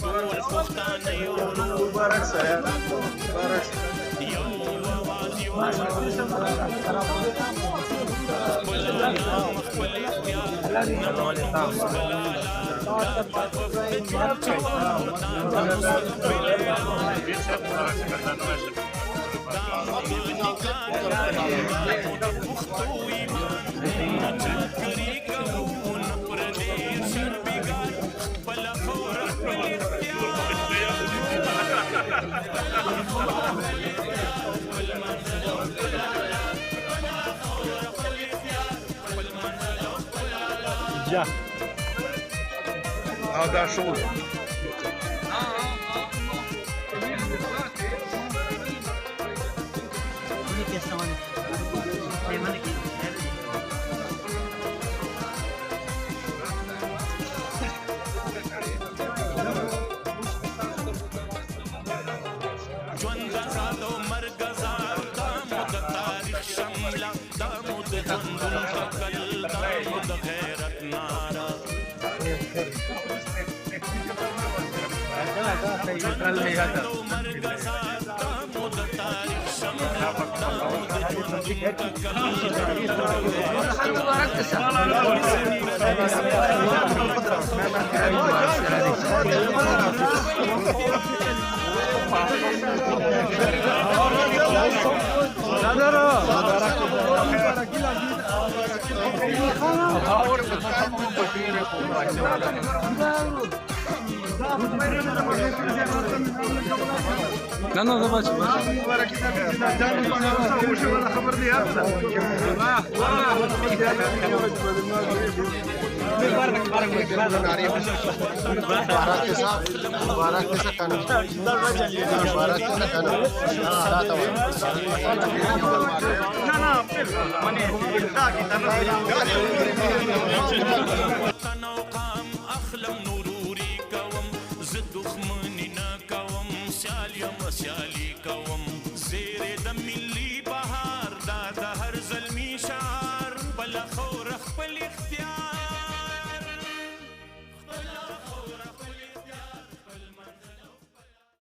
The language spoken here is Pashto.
ټول پښتانه یو مبارک سره مبارک یو اواز یو خپل اختیار Ja. Nou, daar is zo. لا لا بس زد دښمنی نه کوم سیال یم سیال